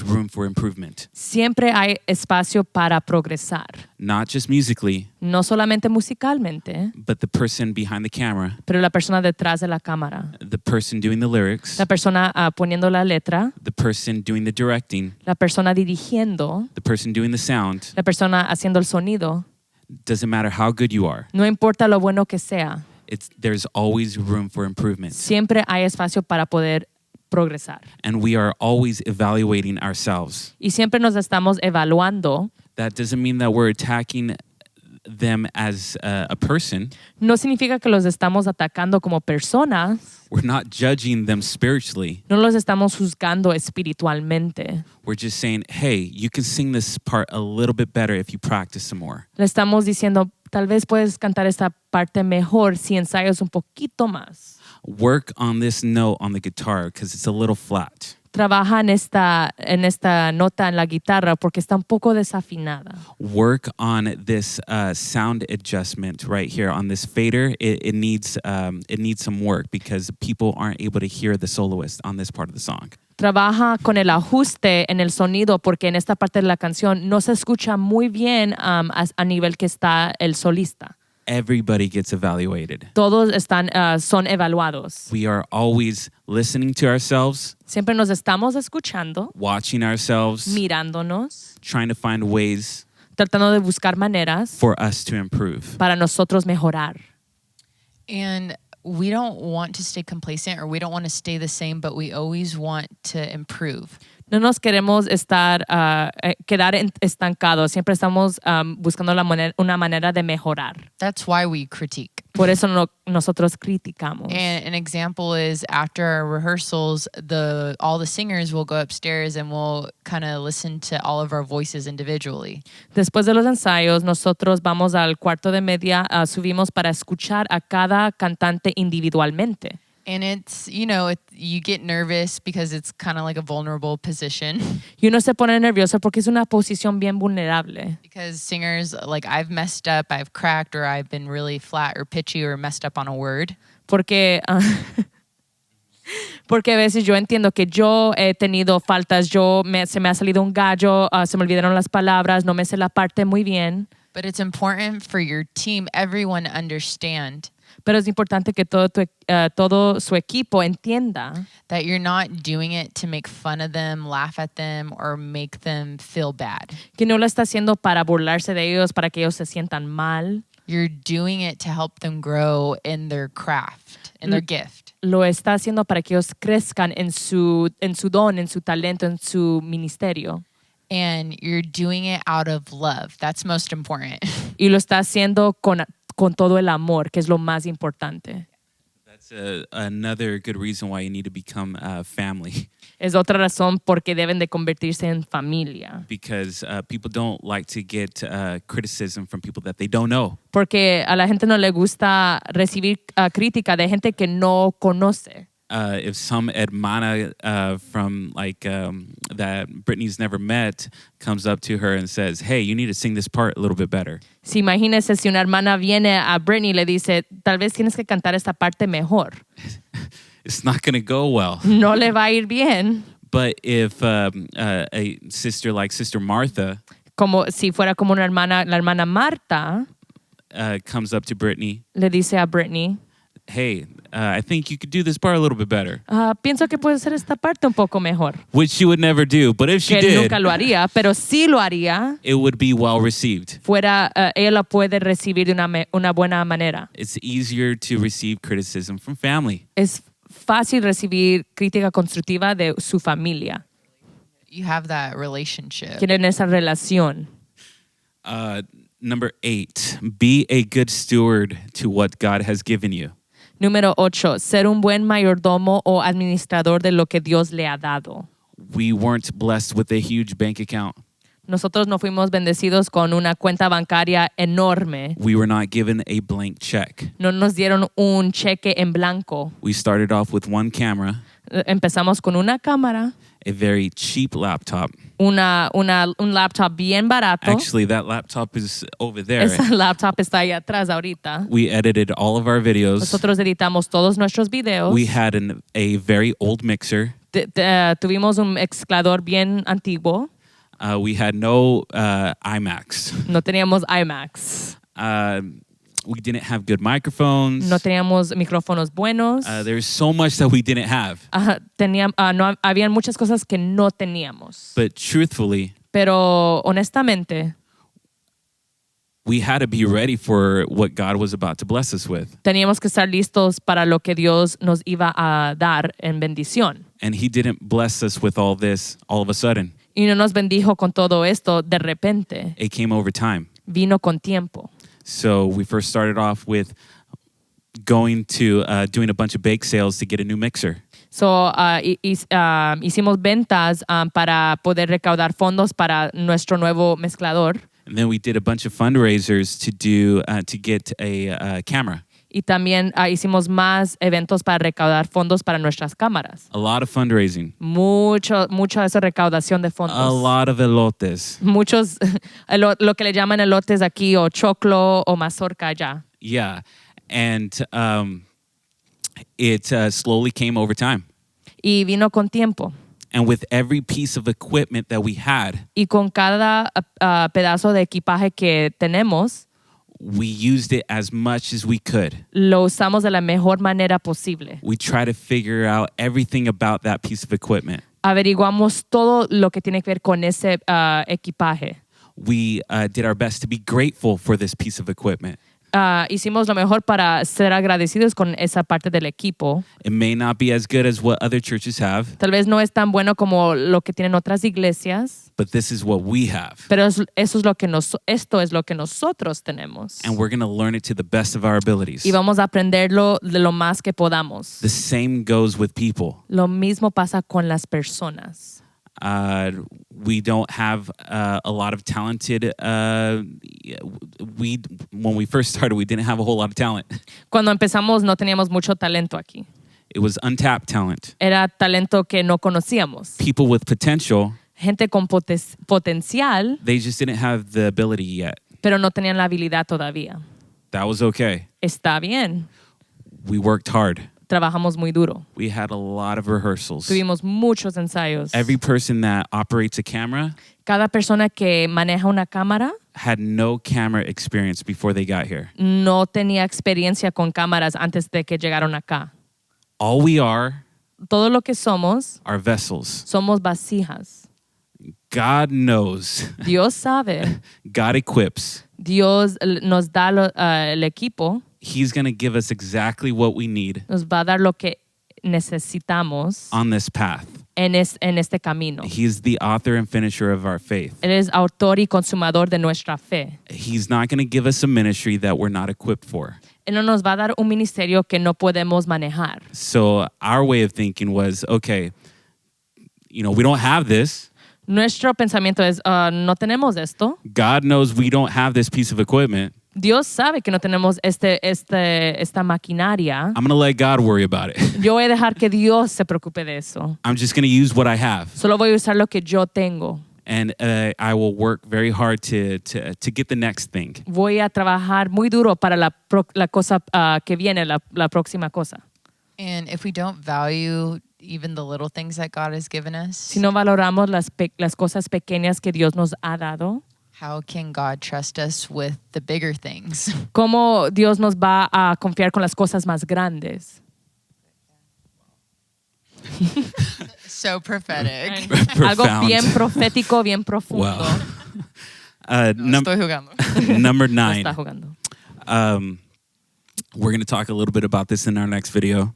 room for improvement, Siempre hay espacio para progresar, not just musically, no solamente musicalmente, but the person behind the camera, pero la persona detrás de la cámara, the person doing the lyrics, la persona poniendo la letra, the person doing the directing, la persona dirigiendo, the person doing the sound. la persona haciendo el sonido. Doesn't matter how good you are. No importa lo bueno que sea, There's always room for improvement. siempre hay espacio para poder progresar. And we are always evaluating ourselves. Y siempre nos estamos evaluando. That doesn't mean that we're attacking them as a person. No significa que los estamos atacando como personas. We're not judging them spiritually. No los estamos juzgando espiritualmente. We're just saying, hey, you can sing this part a little bit better if you practice some more. Le estamos diciendo, tal vez puedes cantar esta parte mejor si ensayas un poquito más. Work on this note on the guitar because it's a little flat. trabaja en esta nota en la guitarra porque está un poco desafinada. Work on this sound adjustment right here on this fader. It needs some work because people aren't able to hear the soloist on this part of the song. Trabaja con el ajuste en el sonido porque en esta parte de la canción no se escucha muy bien a nivel que está el solista. Everybody gets evaluated. Todos son evaluados. We are always listening to ourselves, Siempre nos estamos escuchando, watching ourselves, mirándonos, trying to find ways tratando de buscar maneras for us to improve. para nosotros mejorar. And we don't want to stay complacent or we don't want to stay the same, but we always want to improve. No nos queremos quedar estancados. Siempre estamos buscando una manera de mejorar. That's why we critique. Por eso nosotros criticamos. And an example is after our rehearsals, all the singers will go upstairs and we'll kind of listen to all of our voices individually. Después de los ensayos, nosotros vamos al cuarto de media, subimos para escuchar a cada cantante individualmente. And it's, you get nervous because it's kind of like a vulnerable position. Y uno se pone nervioso porque es una posición bien vulnerable. Because singers, like I've messed up, I've cracked, or I've been really flat or pitchy or messed up on a word. Porque a veces yo entiendo que yo he tenido faltas, se me ha salido un gallo, se me olvidaron las palabras, no me sé la parte muy bien. But it's important for your team, everyone understand Pero es importante que todo su equipo entienda that you're not doing it to make fun of them, laugh at them, or make them feel bad. que no lo está haciendo para burlarse de ellos, para que ellos se sientan mal. You're doing it to help them grow in their craft, in their gift. Lo está haciendo para que ellos crezcan en su don, en su talento, en su ministerio. And you're doing it out of love. That's most important. Y lo está haciendo con todo el amor, que es lo más importante. That's another good reason why you need to become family. Es otra razón porque deben de convertirse en familia. Because people don't like to get criticism from people that they don't know. Porque a la gente no le gusta recibir crítica de gente que no conoce. If some hermana from that Brittany's never met comes up to her and says, "Hey, you need to sing this part a little bit better." Si imagínese si una hermana viene a Brittany y le dice, tal vez tienes que cantar esta parte mejor. It's not going to go well. No le va a ir bien. But if a sister like Sister Martha Como si fuera como la hermana Marta comes up to Brittany, le dice a Brittany, "Hey, I think you could do this part a little bit better." pienso que puede ser esta parte un poco mejor. Which she would never do, but if she Que did, nunca lo haría, pero sí lo haría. it would be well received. Ella la puede recibir de una buena manera. It's easier to receive criticism from family. Es fácil recibir crítica constructiva de su familia. You have that relationship. Tienen esa relación. Number 8, be a good steward to what God has given you. Número 8, ser un buen mayordomo o administrador de lo que Dios le ha dado. We weren't blessed with a huge bank account. Nosotros no fuimos bendecidos con una cuenta bancaria enorme. We were not given a blank check. No nos dieron un cheque en blanco. We started off with one camera, Empezamos con una cámara, a very cheap laptop. un laptop bien barato. Actually, that laptop is over there. Esa laptop está ahí atrás ahorita. We edited all of our videos. Nosotros editamos todos nuestros videos. We had a very old mixer. Tuvimos un mezclador bien antiguo. We had no IMAX. No teníamos IMAX. We didn't have good microphones. No teníamos micrófonos buenos. There's so much that we didn't have. Habían muchas cosas que no teníamos. But truthfully, Pero honestamente, we had to be ready for what God was about to bless us with. teníamos que estar listos para lo que Dios nos iba a dar en bendición. And He didn't bless us with all this all of a sudden. Y no nos bendijo con todo esto de repente. It came over time. Vino con tiempo. So we first started off with going to doing a bunch of bake sales to get a new mixer. So, hicimos ventas para poder recaudar fondos para nuestro nuevo mezclador. And then we did a bunch of fundraisers to get a camera. Y también hicimos más eventos para recaudar fondos para nuestras cámaras. A lot of fundraising. Mucho de esa recaudación de A fondos. lot of elotes. Muchos, lo que le llaman elotes aquí o choclo o mazorca allá. Yeah. And it slowly came over time. Y vino con tiempo. And with every piece of equipment that we had, Y con cada pedazo de equipaje que tenemos, we used it as much as we could. lo usamos de la mejor manera posible. We try to figure out everything about that piece of equipment. Averiguamos todo lo que tiene que ver con ese equipaje. We did our best to be grateful for this piece of equipment. Hicimos lo mejor para ser agradecidos con esa parte del equipo. It may not be as good as what other churches have, Tal vez no es tan bueno como lo que tienen otras iglesias, but this is what we have. pero esto es lo que nosotros tenemos. And we're going to learn it to the best of our abilities. Y vamos a aprenderlo de lo más que podamos. The same goes with people. Lo mismo pasa con las personas. We don't have a lot of talented. When we first started, we didn't have a whole lot of talent. Cuando empezamos no teníamos mucho talento aquí. It was untapped talent. Era talento que no conocíamos. People with potential, Gente con potencial, they just didn't have the ability yet. pero no tenían la habilidad todavía. That was okay. Está bien. We worked hard. Trabajamos muy duro. We had a lot of rehearsals. Tuvimos muchos ensayos. Every person that operates a camera Cada persona que maneja una cámara had no camera experience before they got here. no tenía experiencia con cámaras antes de que llegaron acá. All we are Todo lo que somos vessels. vasijas. God knows. Dios sabe. God equips. Dios nos da el equipo. He's going to give us exactly what we need Nos va a dar lo que necesitamos on this path. en este camino. He's the author and finisher of our faith. Él es autor y consumador de nuestra fe. He's not going to give us a ministry that we're not equipped for. Él no nos va a dar un ministerio que no podemos manejar. So our way of thinking was, okay, we don't have this. Nuestro pensamiento es, no tenemos esto. God knows we don't have this piece of equipment. Dios sabe que no tenemos esta maquinaria. I'm going to let God worry about it. Yo voy a dejar que Dios se preocupe de eso. I'm just going to use what I have. Solo voy a usar lo que yo tengo. And I will work very hard to get the next thing. Voy a trabajar muy duro para la cosa que viene, la próxima cosa. And if we don't value even the little things that God has given us, Si no valoramos las cosas pequeñas que Dios nos ha dado, how can God trust us with the bigger things? ¿cómo Dios nos va a confiar con las cosas más grandes? So prophetic. Algo Profound. bien profético, bien profundo. Wow. Estoy jugando. Number No 9. está jugando. We're going to talk a little bit about this in our next video.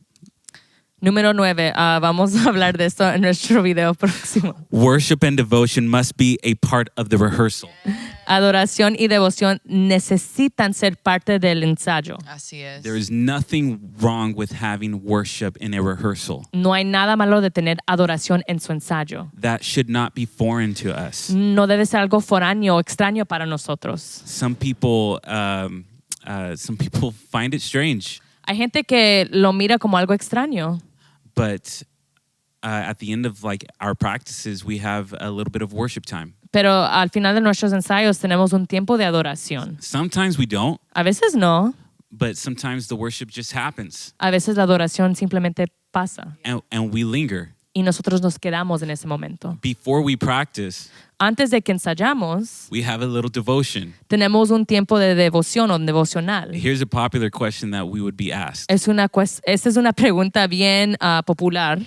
Número 9. Vamos a hablar de esto en nuestro video próximo. Worship and devotion must be a part of the rehearsal. Adoración y devoción necesitan ser parte del ensayo. Así es. There is nothing wrong with having worship in a rehearsal. No hay nada malo de tener adoración en su ensayo. That should not be foreign to us. No debe ser algo foráneo o extraño para nosotros. Some people find it strange, Hay gente que lo mira como algo extraño, but at the end of our practices, we have a little bit of worship time. pero al final de nuestros ensayos tenemos un tiempo de adoración. Sometimes we don't, A veces no, but sometimes the worship just happens, a veces la adoración simplemente pasa and we linger. y nosotros nos quedamos en ese momento. Before we practice, Antes de que ensayamos, we have a little devotion. tenemos un tiempo de devoción o devocional. Here's a popular question that we would be asked. Esta es una pregunta bien popular.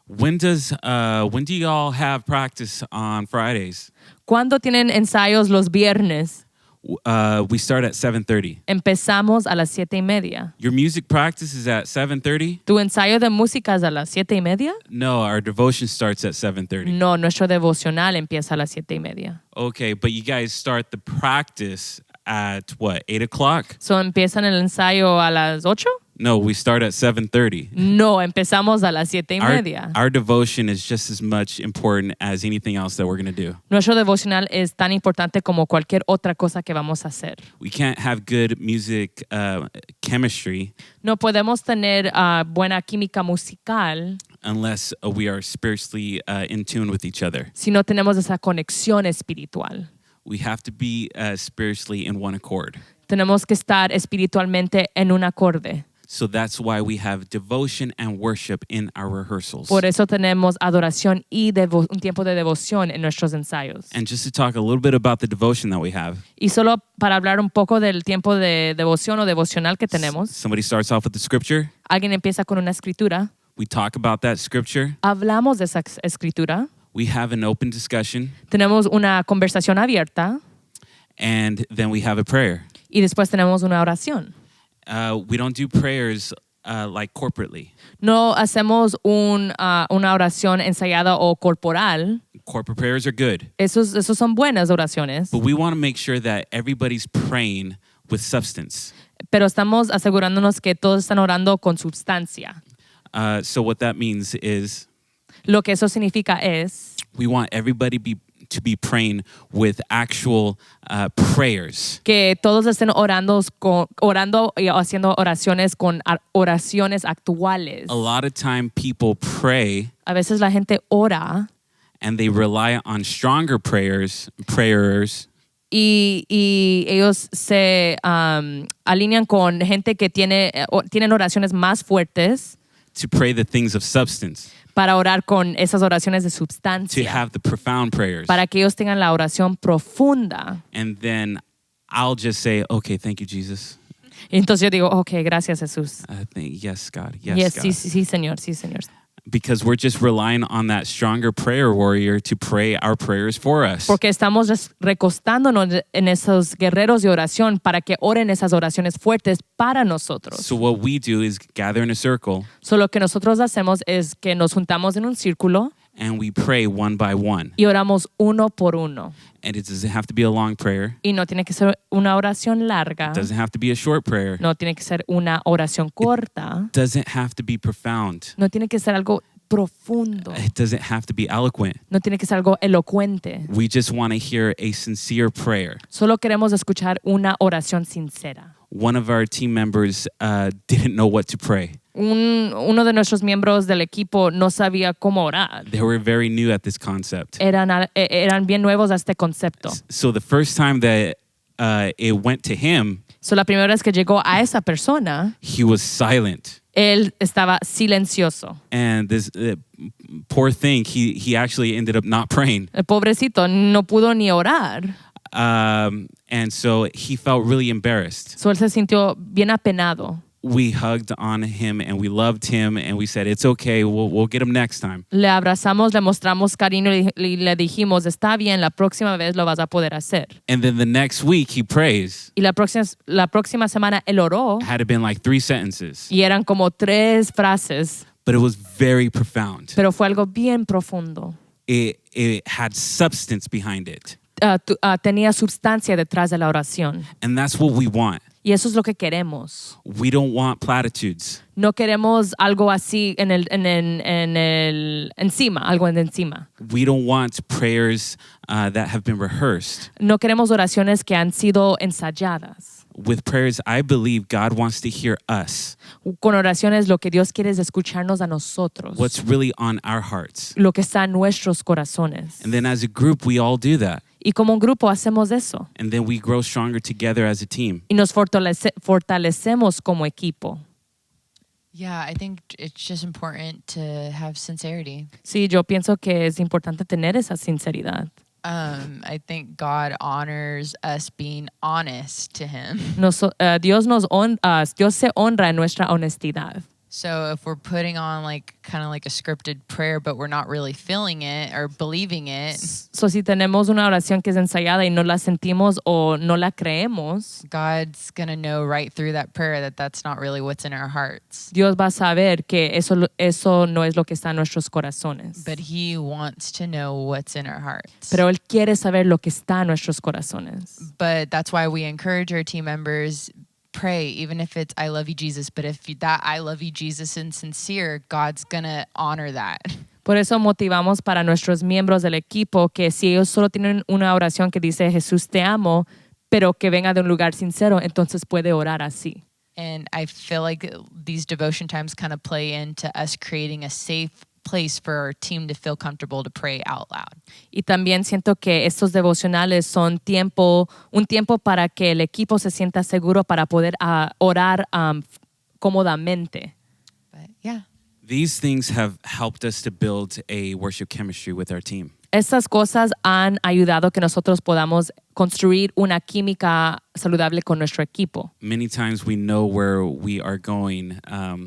When do y'all have practice on Fridays? ¿Cuándo tienen ensayos los viernes? We start at 7:30. Empezamos a las 7:30. Your music practice is at 7:30? ¿Tu ensayo de música es a las 7:30? No, our devotion starts at 7:30. No, nuestro devocional empieza a las 7:30. Okay, but you guys start the practice at what, 8 o'clock? So, ¿empiezan el ensayo a las 8? No, we start at 7:30. No, empezamos a las 7:30. Our devotion is just as much important as anything else that we're going to do. Nuestro devocional es tan importante como cualquier otra cosa que vamos a hacer. We can't have good music chemistry No podemos tener buena química musical unless we are spiritually in tune with each other. si no tenemos esa conexión espiritual. We have to be spiritually in one accord. Tenemos que estar espiritualmente en un acorde. So that's why we have devotion and worship in our rehearsals. Por eso tenemos adoración y un tiempo de devoción en nuestros ensayos. And just to talk a little bit about the devotion that we have. Y solo para hablar un poco del tiempo de devoción o devocional que tenemos. Somebody starts off with the scripture. Alguien empieza con una escritura. We talk about that scripture. Hablamos de esa escritura. We have an open discussion. Tenemos una conversación abierta. And then we have a prayer. Y después tenemos una oración. We don't do prayers like corporately. No hacemos una oración ensayada o corporal. Corporate prayers are good. Esos son buenas oraciones. But we want to make sure that everybody's praying with substance. Pero estamos asegurándonos que todos están orando con sustancia. So what that means is Lo que eso significa es we want everybody to be praying with actual prayers. que todos estén orando y haciendo oraciones con oraciones actuales. A lot of time people pray A veces la gente ora and they rely on stronger prayers y ellos se alinean con gente que tienen oraciones más fuertes to pray the things of substance, para orar con esas oraciones de to substancia, have the profound prayers. para que ellos tengan la oración profunda. And then I'll just say, okay, thank you, Jesus. Y entonces yo digo, okay, gracias Jesús. Yes, God. Yes, Yes, God. sí, Señor, sí, Señor. Because we're just relying on that stronger prayer warrior to pray our prayers for us. Porque estamos recostándonos en esos guerreros de oración para que oren esas oraciones fuertes para nosotros. So what we do is gather in a circle Lo que nosotros hacemos es que nos juntamos en un círculo and we pray one by one. y oramos uno por uno. And it doesn't have to be a long prayer. Y no tiene que ser una oración larga. It doesn't have to be a short prayer. No tiene que ser una oración corta. It doesn't have to be profound. No tiene que ser algo profundo. It doesn't have to be eloquent. No tiene que ser algo elocuente. We just want to hear a sincere prayer. Solo queremos escuchar una oración sincera. One of our team members didn't know what to pray. Uno de nuestros miembros del equipo no sabía cómo orar. They were very new at this concept. Eran bien nuevos a este concepto. So the first time that it went to him, La primera vez que llegó a esa persona, he was silent. él estaba silencioso. And this poor thing, he actually ended up not praying. El pobrecito no pudo ni orar. And so he felt really embarrassed. Él se sintió bien apenado. We hugged on him and we loved him and we said, it's okay, we'll get him next time. Le abrazamos, le mostramos cariño y le dijimos, está bien, la próxima vez lo vas a poder hacer. And then the next week he prays. Y la próxima semana él oró Had it been like 3 sentences, y eran como 3 frases, but it was very profound. pero fue algo bien profundo. It had substance behind it. Tenía sustancia detrás de la oración. And that's what we want. Y eso es lo que queremos. We don't want platitudes. No queremos algo así encima, algo encima. We don't want prayers that have been rehearsed. No queremos oraciones que han sido ensayadas. With prayers, I believe God wants to hear us. Con oraciones lo que Dios quiere es escucharnos a nosotros. What's really on our hearts. Lo que está en nuestros corazones. And then as a group, we all do that. Y como un grupo hacemos eso. And then we grow stronger together as a team. Y nos fortalecemos como equipo. Yeah, I think it's just important to have sincerity. Sí, yo pienso que es importante tener esa sinceridad. I think God honors us being honest to Him. Dios se honra en nuestra honestidad. So if we're putting on kind of like a scripted prayer, but we're not really feeling it or believing it, So si tenemos una oración que es ensayada y no la sentimos o no la creemos, God's gonna know right through that prayer that that's not really what's in our hearts. Dios va a saber que eso no es lo que está en nuestros corazones. But He wants to know what's in our hearts. Pero Él quiere saber lo que está en nuestros corazones. But that's why we encourage our team members, pray, even if it's I love you, Jesus. But if that I love you, Jesus is sincere, God's going to honor that. Por eso motivamos para nuestros miembros del equipo que si ellos solo tienen una oración que dice Jesús te amo, pero que venga de un lugar sincero, entonces puede orar así. And I feel like these devotion times kind of play into us creating a safe place for our team to feel comfortable to pray out loud. Y también siento que estos devocionales son un tiempo para que el equipo se sienta seguro para poder orar cómodamente. But yeah. These things have helped us to build a worship chemistry with our team. Estas cosas han ayudado que nosotros podamos construir una química saludable con nuestro equipo. Many times we know where we are going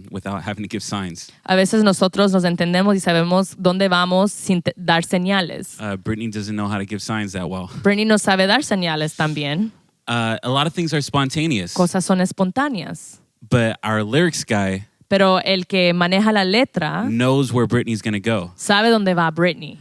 without having to give signs. A veces nosotros nos entendemos y sabemos dónde vamos sin dar señales. Brittany doesn't know how to give signs that well. Brittany no sabe dar señales también. A lot of things are spontaneous, Cosas son espontáneas. but our lyrics guy Pero el que maneja la letra knows where Brittany's going to go. sabe dónde va Brittany.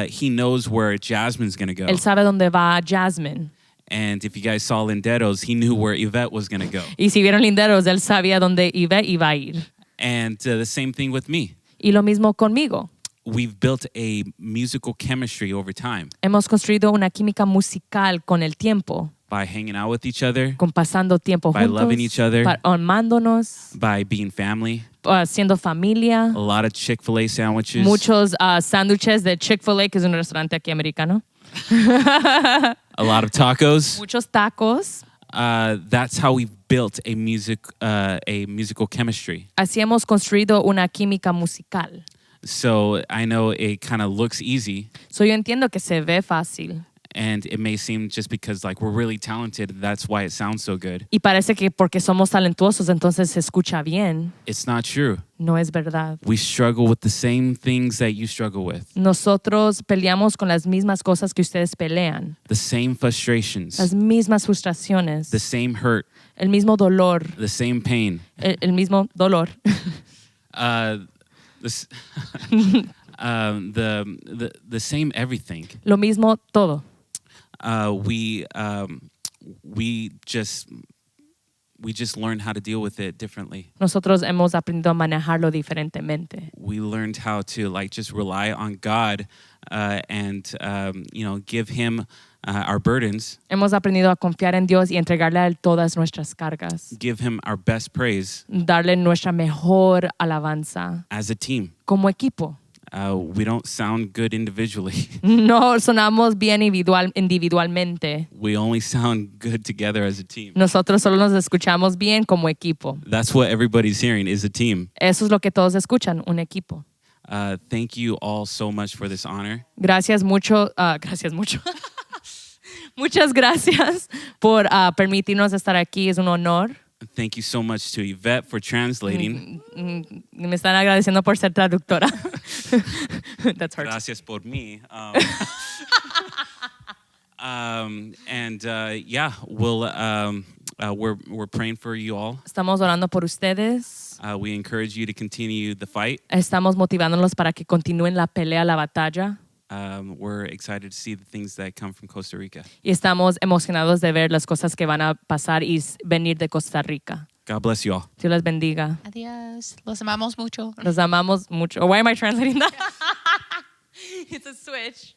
He knows where Jasmine's going to go. Él sabe dónde va Jasmine. And if you guys saw Linderos, he knew where Yvette was going to go. Y si vieron Linderos, él sabía dónde Yvette iba a ir. And the same thing with me. Y lo mismo conmigo. We've built a musical chemistry over time Hemos construido una química musical con el tiempo, by hanging out with each other, con pasando tiempo by juntos, loving each other, amándonos, by being family. siendo familia. A lot of Chick-fil-A sandwiches. Muchos sándwiches de Chick-fil-A, que es un restaurante aquí americano. A lot of tacos. Muchos tacos. That's how we've built a musical chemistry. Así hemos construido una química musical. So I know it kind of looks easy, So yo entiendo que se ve fácil. and it may seem just because like we're really talented, that's why it sounds so good. Y parece que porque somos talentuosos, entonces se escucha bien. It's not true. No es verdad. We struggle with the same things that you struggle with, Nosotros peleamos con las mismas cosas que ustedes pelean. the same frustrations, Las mismas frustraciones. the same hurt, El mismo dolor. the same pain. El mismo dolor. This, the same everything. Lo mismo todo. We just learned how to deal with it differently. Nosotros hemos aprendido a manejarlo diferentemente. We learned how to like just rely on God and give Him our burdens, Hemos aprendido a confiar en Dios y entregarle a Él todas nuestras cargas. give Him our best praise Darle nuestra mejor alabanza as a team. como equipo. We don't sound good individually. No sonamos bien individualmente. We only sound good together as a team. Nosotros solo nos escuchamos bien como equipo. That's what everybody's hearing is a team. Eso es lo que todos escuchan, un equipo. Thank you all so much for this honor. Gracias mucho. Muchas gracias por permitirnos estar aquí. Es un honor. Thank you so much to Yvette for translating. Me están agradeciendo por ser traductora. That's hard. Gracias por mí. We're praying for you all. Estamos orando por ustedes. We encourage you to continue the fight. Estamos motivándolos para que continúen la pelea, la batalla. We're excited to see the things that come from Costa Rica. Y estamos emocionados de ver las cosas que van a pasar y venir de Costa Rica. God bless you all. Dios les bendiga. Adiós. Los amamos mucho. Los amamos mucho. Why am I translating that? It's a switch.